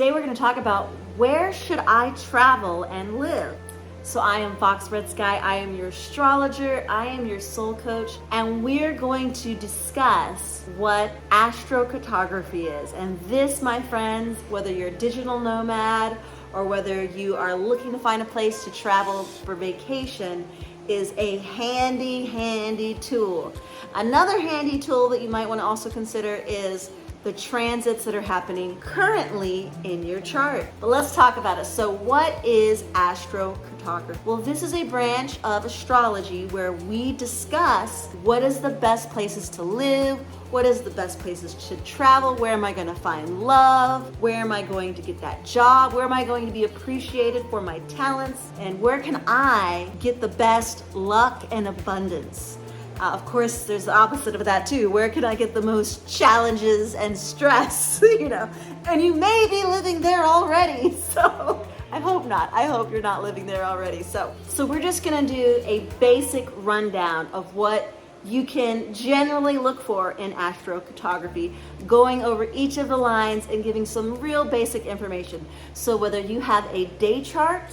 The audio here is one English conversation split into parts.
Today we're going to talk about where should I travel and live. So I am Fox RedSky, I am your astrologer, I am your soul coach, and we're going to discuss what astrocartography is. And this, my friends, whether you're a digital nomad or whether you are looking to find a place to travel for vacation, is a handy tool. Another handy tool that you might want to also consider is the transits that are happening currently in your chart. But let's talk about it. So what is astrocartography? Well, this is a branch of astrology where we discuss what is the best places to live, what is the best places to travel, where am I going to find love, where am I going to get that job, where am I going to be appreciated for my talents, and where can I get the best luck and abundance. Of course, there's the opposite of that too. Where can I get the most challenges and stress, And you may be living there already, so I hope not. I hope you're not living there already. So we're just gonna do a basic rundown of what you can generally look for in astrocartography, going over each of the lines and giving some real basic information. So whether you have a day chart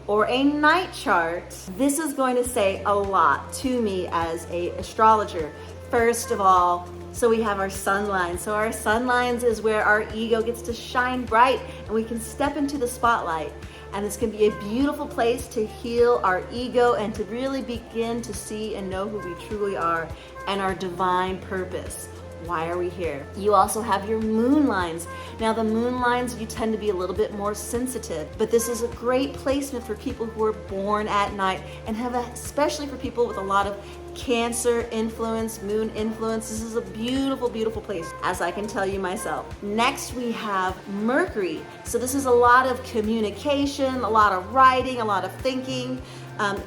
or a night chart, this is going to say a lot to me as an astrologer. First of all, so we have our sun lines. So our sun lines is where our ego gets to shine bright and we can step into the spotlight. And it's going to be a beautiful place to heal our ego and to really begin to see and know who we truly are and our divine purpose. Why are we here? You also have your moon lines. Now the moon lines, you tend to be a little bit more sensitive, but this is a great placement for people who are born at night and especially for people with a lot of Cancer influence, moon influence. This is a beautiful place, as I can tell you myself. Next, we have Mercury. So this is a lot of communication, a lot of writing, a lot of thinking.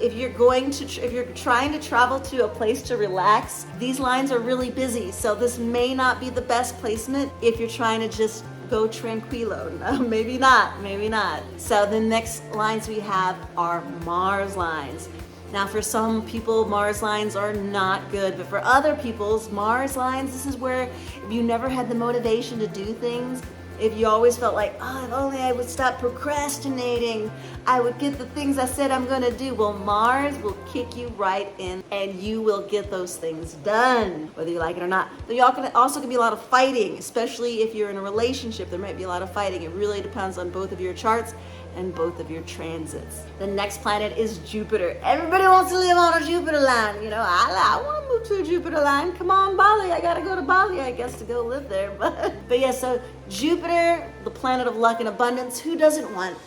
If you're trying to travel to a place to relax, these lines are really busy. So this may not be the best placement if you're trying to just go tranquilo. No, maybe not. So the next lines we have are Mars lines. Now for some people, Mars lines are not good, but for other people's Mars lines, this is where if you never had the motivation to do things, if you always felt like, if only I would stop procrastinating, I would get the things I said I'm gonna do. Well, Mars will kick you right in and you will get those things done, whether you like it or not. There also can be a lot of fighting, especially if you're in a relationship, there might be a lot of fighting. It really depends on both of your charts and both of your transits. The next planet is Jupiter. Everybody wants to live on a Jupiter line. I want to move to a Jupiter line. Come on, Bali. I gotta go to Bali, I guess, to go live there. But yeah, so Jupiter, the planet of luck and abundance. Who doesn't want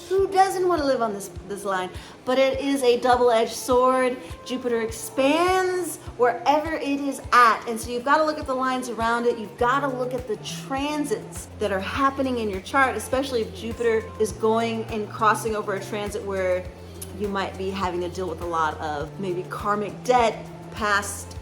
to live on this line? But it is a double-edged sword. Jupiter expands wherever it is at. And so you've got to look at the lines around it. You've got to look at the transits that are happening in your chart, especially if Jupiter is going and crossing over a transit where you might be having to deal with a lot of maybe karmic debt, past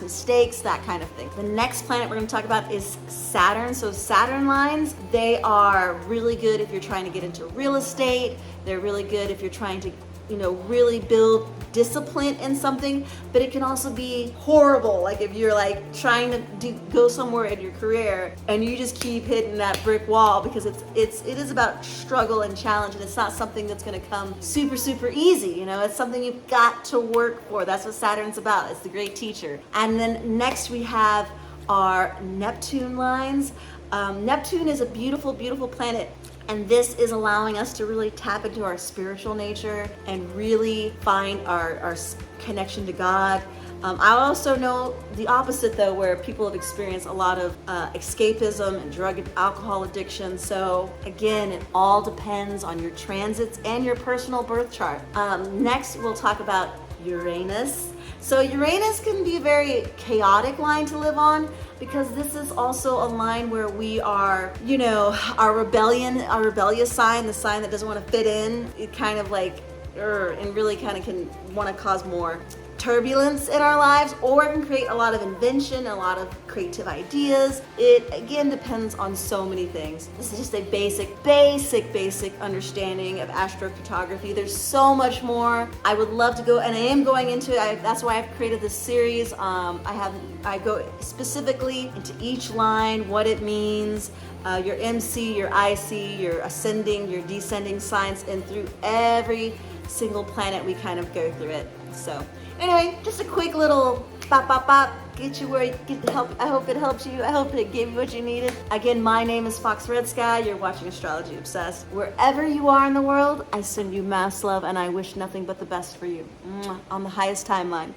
mistakes, that kind of thing. The next planet we're going to talk about is Saturn. So Saturn lines, they are really good if you're trying to get into real estate. They're really good if you're trying to, really build discipline in something, but it can also be horrible. Like if you're trying to go somewhere in your career and you just keep hitting that brick wall because it is about struggle and challenge, and it's not something that's going to come super easy. It's something you've got to work for. That's what Saturn's about. It's the great teacher. And then next we have our Neptune lines. Neptune is a beautiful planet. And this is allowing us to really tap into our spiritual nature and really find our connection to God. I also know the opposite though, where people have experienced a lot of escapism and drug and alcohol addiction. So again, it all depends on your transits and your personal birth chart. Next, we'll talk about Uranus. So Uranus can be a very chaotic line to live on because this is also a line where we are, our rebellious sign, the sign that doesn't want to fit in, it kind of and really kind of can want to cause more turbulence in our lives, or it can create a lot of invention, a lot of creative ideas. It again depends on so many things. This is just a basic understanding of astrocartography. There's so much more. I would love to go, and I am going into it. That's why I've created this series. I go specifically into each line, what it means, your MC, your IC, your ascending, your descending signs, and through every single planet we kind of go through it. So anyway, just a quick little bop, get you where you get the help. I hope it helps you. I hope it gave you what you needed. Again, my name is Fox RedSky. You're watching Astrology Obsessed. Wherever you are in the world, I send you mass love, and I wish nothing but the best for you. On the highest timeline.